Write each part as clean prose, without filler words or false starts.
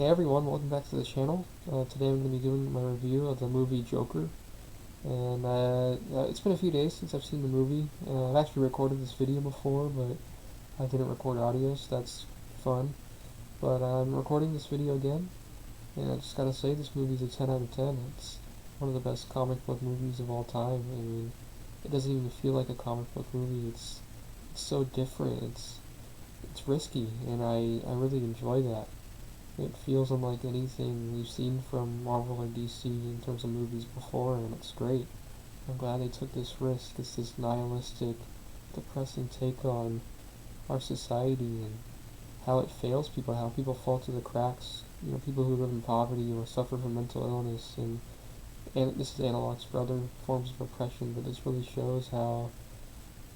Hey everyone, welcome back to the channel. Today I'm going to be doing my review of the movie Joker. And it's been a few days since I've seen the movie. I've actually recorded this video before, but I didn't record audio, so that's fun. But I'm recording this video again, and I just gotta say this movie's a 10 out of 10. It's one of the best comic book movies of all time. I mean, it doesn't even feel like a comic book movie. It's so different. It's risky, and I really enjoy that. It feels unlike anything we've seen from Marvel or DC in terms of movies before, and it's great. I'm glad they took this risk. It's this nihilistic, depressing take on our society and how it fails people, how people fall through the cracks. You know, people who live in poverty or suffer from mental illness, and this is analogs for other forms of oppression, but this really shows how,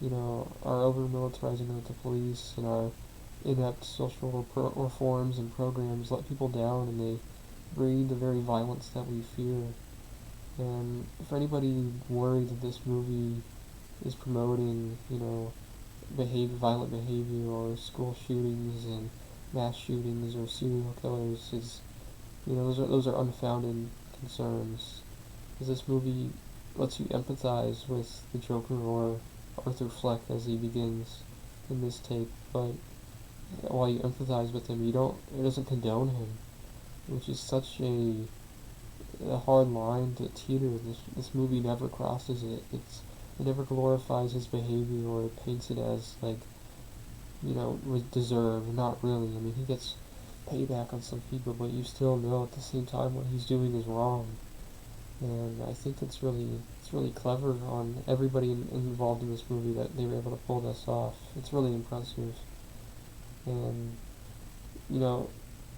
you know, our over-militarizing of the police and our inept social reforms and programs let people down, and they breed the very violence that we fear. And for anybody worried that this movie is promoting, you know, violent behavior or school shootings and mass shootings or serial killers, is, you know, those are unfounded concerns. Because this movie lets you empathize with the Joker or Arthur Fleck as he begins in this take, but while you empathize with him, it doesn't condone him, which is such a hard line to teeter. This movie never crosses it. It never glorifies his behavior or paints it as, like, you know, deserved. Not really. I mean, he gets payback on some people, but you still know at the same time what he's doing is wrong. And I think it's really clever on everybody involved in this movie that they were able to pull this off. It's really impressive. And, you know,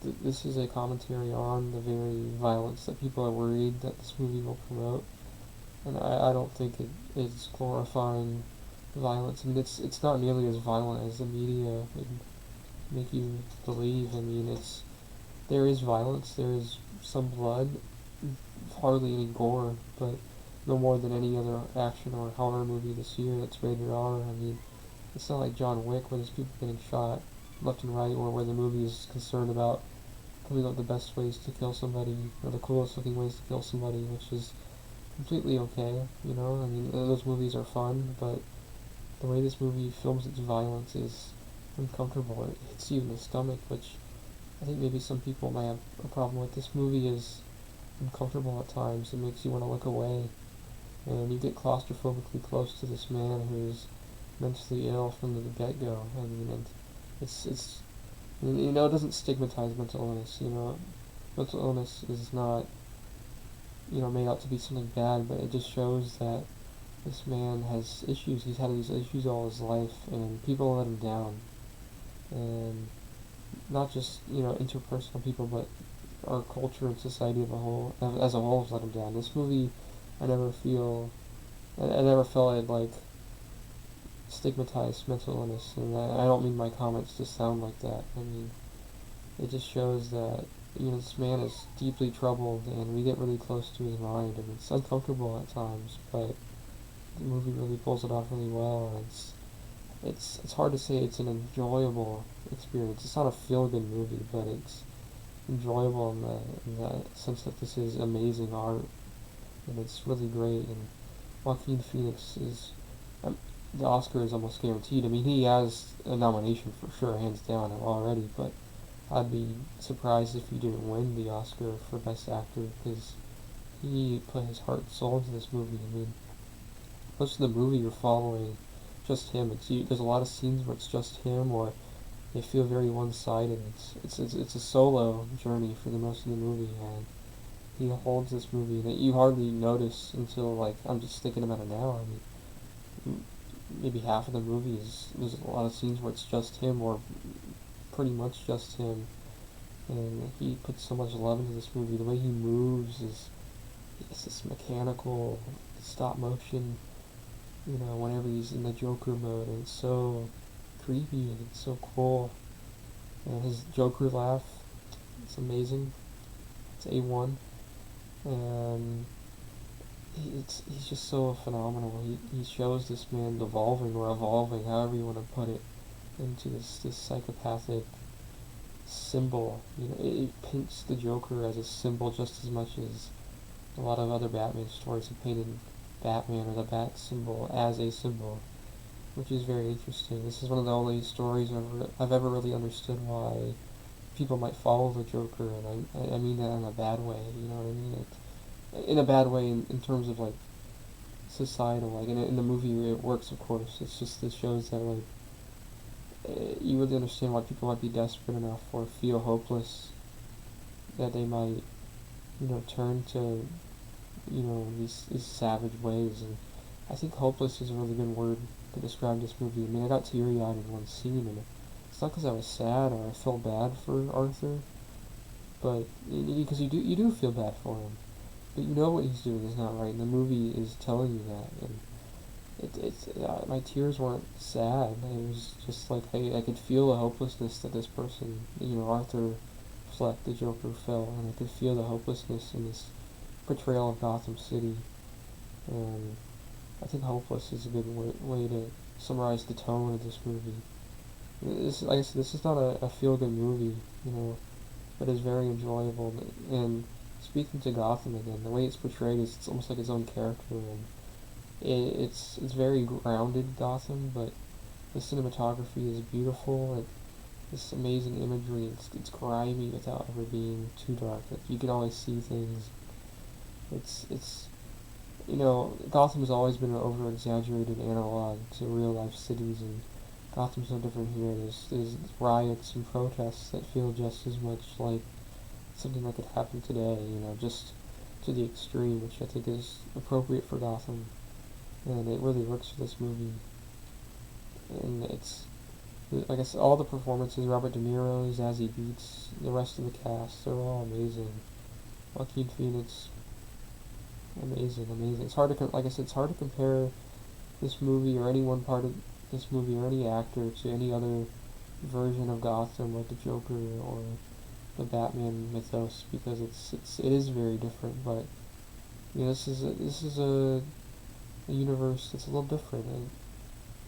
this is a commentary on the very violence that people are worried that this movie will promote. And I don't think it is glorifying violence. I mean, it's not nearly as violent as the media would make you believe. I mean, there is violence, there is some blood, hardly any gore, but no more than any other action or horror movie this year that's rated R. I mean, it's not like John Wick where there's people getting shot left and right, or where the movie is concerned about coming up with the best ways to kill somebody, or the coolest looking ways to kill somebody, which is completely okay, you know? I mean, those movies are fun, but the way this movie films its violence is uncomfortable. It hits you in the stomach, which I think maybe some people might have a problem with. This movie is uncomfortable at times. It makes you want to look away, and you get claustrophobically close to this man who's mentally ill from the get-go. I mean, and it's you know, it doesn't stigmatize mental illness. You know, mental illness is not, you know, made out to be something bad, but it just shows that this man has issues. He's had these issues all his life, and people let him down. And not just, you know, interpersonal people, but our culture and society as a whole has let him down. This movie, I never felt it, like, stigmatized mental illness, and I don't mean my comments to sound like that. I mean, it just shows that, you know, this man is deeply troubled, and we get really close to his mind, and it's uncomfortable at times, but the movie really pulls it off really well. And it's hard to say it's an enjoyable experience. It's not a feel-good movie, but it's enjoyable in the sense that this is amazing art, and it's really great. And Joaquin Phoenix is, the Oscar is almost guaranteed. I mean, he has a nomination for sure, hands down, already, but I'd be surprised if he didn't win the Oscar for Best Actor, because he put his heart and soul into this movie. I mean, most of the movie you're following just him. There's a lot of scenes where it's just him, or they feel very one-sided. It's a solo journey for the most of the movie, and he holds this movie that you hardly notice until, like, I'm just thinking about it now. I mean, maybe half of the movie there's a lot of scenes where it's just him, or pretty much just him, and he puts so much love into this movie. The way he moves is this mechanical stop motion, you know, whenever he's in the Joker mode, and it's so creepy and it's so cool. And his Joker laugh, it's amazing. It's A1, and he's just so phenomenal. He shows this man devolving or evolving, however you want to put it, into this psychopathic symbol. It paints the Joker as a symbol just as much as a lot of other Batman stories have painted Batman or the Bat symbol as a symbol, which is very interesting. This is one of the only stories I've ever really understood why people might follow the Joker, and I mean that in a bad way. You know what I mean? In a bad way in terms of like societal. Like in the movie, it works, of course. It's just it shows that like you really understand why people might be desperate enough or feel hopeless that they might turn to these savage ways. And I think hopeless is a really good word to describe this movie. I mean, I got teary-eyed in one scene, and it's not because I was sad or I felt bad for Arthur, but because you do feel bad for him, but you know what he's doing is not right, and the movie is telling you that. And my tears weren't sad. It was just like I could feel the hopelessness that this person, Arthur Fleck, the Joker, felt, and I could feel the hopelessness in this portrayal of Gotham City. And I think hopeless is a good way to summarize the tone of this movie. Like I said, this is not a feel-good movie, but it's very enjoyable. And speaking to Gotham again, the way it's portrayed is it's almost like its own character, and it's very grounded Gotham, but the cinematography is beautiful. This amazing imagery. It's grimy without ever being too dark. Like, you can always see things. It's Gotham has always been an over-exaggerated analog to real-life cities, and Gotham's no different here. There's riots and protests that feel just as much like something that could happen today, just to the extreme, which I think is appropriate for Gotham, and it really works for this movie. And it's, like I said, all the performances, Robert De Niro, Zazie Beetz, the rest of the cast, they're all amazing. Joaquin Phoenix, amazing. It's hard to, like I said, it's hard to compare this movie or any one part of this movie or any actor to any other version of Gotham, like the Joker or the Batman mythos, because it is very different. But this is a universe that's a little different, and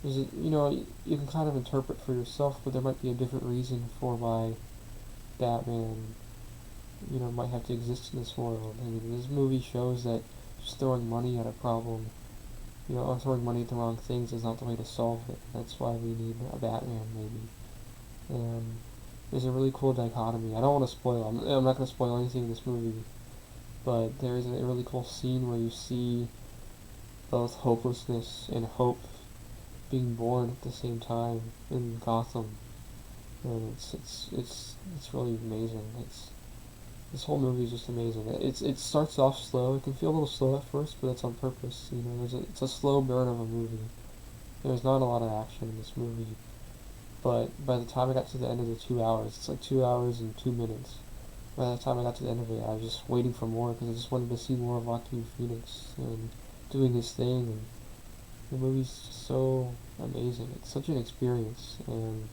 you can kind of interpret for yourself, but there might be a different reason for why Batman might have to exist in this world. I mean, this movie shows that just throwing money at a problem, or throwing money at the wrong things is not the way to solve it. That's why we need a Batman, maybe. And there's a really cool dichotomy. I don't want to spoil. I'm not going to spoil anything in this movie, but there is a really cool scene where you see both hopelessness and hope being born at the same time in Gotham, and it's really amazing. This whole movie is just amazing. It starts off slow. It can feel a little slow at first, but it's on purpose. It's a slow burn of a movie. There's not a lot of action in this movie, but by the time I got to the end of the 2 hours, it's like 2 hours and 2 minutes. By the time I got to the end of it, I was just waiting for more because I just wanted to see more of Joaquin Phoenix and doing his thing. And the movie's just so amazing. It's such an experience, and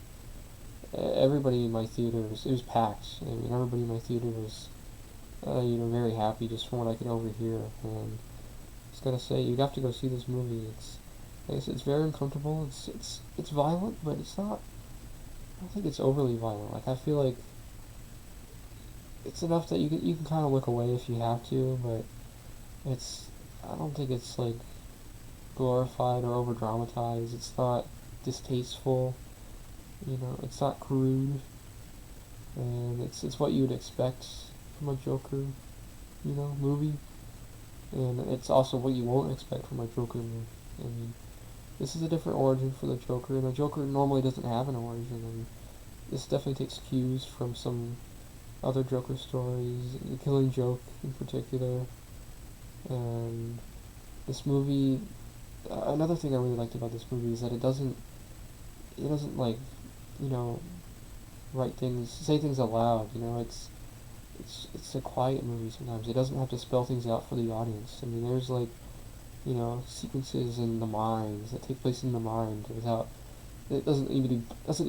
everybody in my theaters, it was packed. I mean, everybody in my theater was, very happy just from what I could overhear. And I just gotta say, you have to go see this movie. It's very uncomfortable. It's violent, but it's not. I don't think it's overly violent. Like, I feel like it's enough that you can kind of look away if you have to, but I don't think it's like glorified or over dramatized. It's not distasteful. It's not crude, and it's what you would expect from a Joker, movie, and it's also what you won't expect from a Joker movie. I mean, this is a different origin for the Joker, and the Joker normally doesn't have an origin, and this definitely takes cues from some other Joker stories, The Killing Joke in particular, and this movie. Another thing I really liked about this movie is that it doesn't like say things aloud. It's a quiet movie sometimes. It doesn't have to spell things out for the audience. I mean, there's like sequences in the mind that take place in the mind without. It doesn't need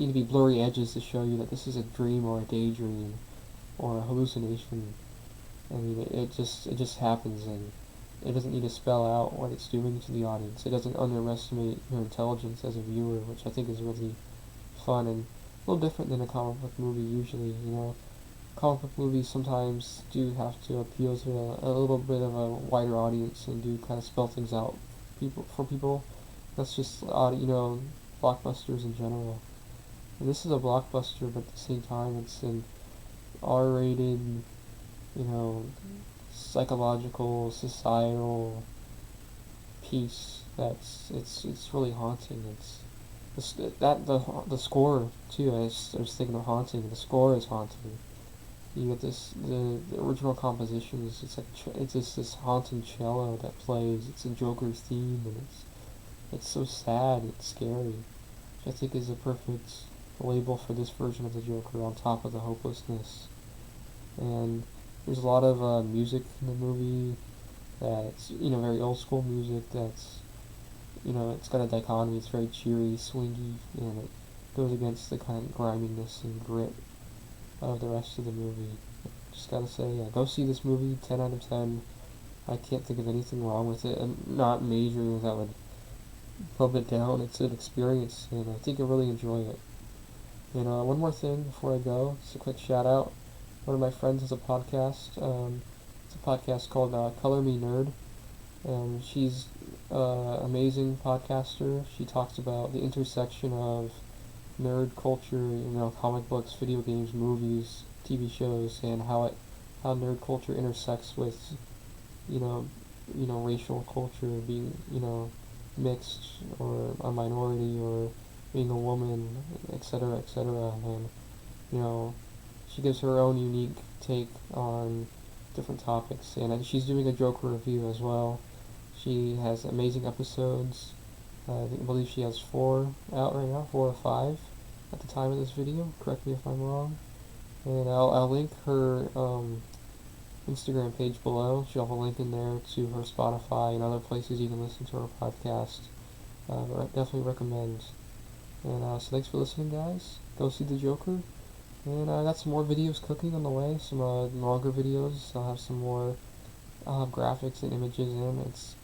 to be blurry edges to show you that this is a dream or a daydream or a hallucination. I mean, it just happens, and it doesn't need to spell out what it's doing to the audience. It doesn't underestimate your intelligence as a viewer, which I think is really fun. And a little different than a comic book movie usually. Comic book movies sometimes do have to appeal to a little bit of a wider audience and do kind of spell things out for people. That's just blockbusters in general. And this is a blockbuster, but at the same time, it's an R-rated, you know, psychological, societal piece it's really haunting. The score too. I was thinking of haunting. The score is haunting. You get the original composition is it's just this haunting cello that plays. It's a Joker theme, and it's so sad. It's scary, which I think is a perfect label for this version of the Joker on top of the hopelessness. And there's a lot of music in the movie that's very old school music that's it's got a dichotomy. It's very cheery, swingy, and it goes against the kind of griminess and grit of the rest of the movie. Just gotta say, yeah, go see this movie. 10 out of 10. I can't think of anything wrong with it, and not major that would bump it down. It's an experience, and I think you'll really enjoy it. One more thing before I go, just a quick shout out. One of my friends has a podcast. It's a podcast called Color Me Nerd. She's an amazing podcaster. She talks about the intersection of nerd culture, comic books, video games, movies, TV shows, and how nerd culture intersects with, racial culture, being, mixed or a minority or being a woman, etc., etc. And she gives her own unique take on different topics, and she's doing a Joker review as well. She has amazing episodes. I believe she has 4 out right now, 4 or 5 at the time of this video. Correct me if I'm wrong. And I'll link her Instagram page below. She'll have a link in there to her Spotify and other places you can listen to her podcast. But I definitely recommend. And so thanks for listening, guys. Go see the Joker. And I got some more videos cooking on the way. Some longer videos. I'll have some more. I'll have graphics and images in. It's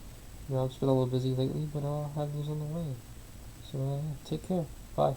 been a little busy lately, but I'll have those on the way. So take care. Bye.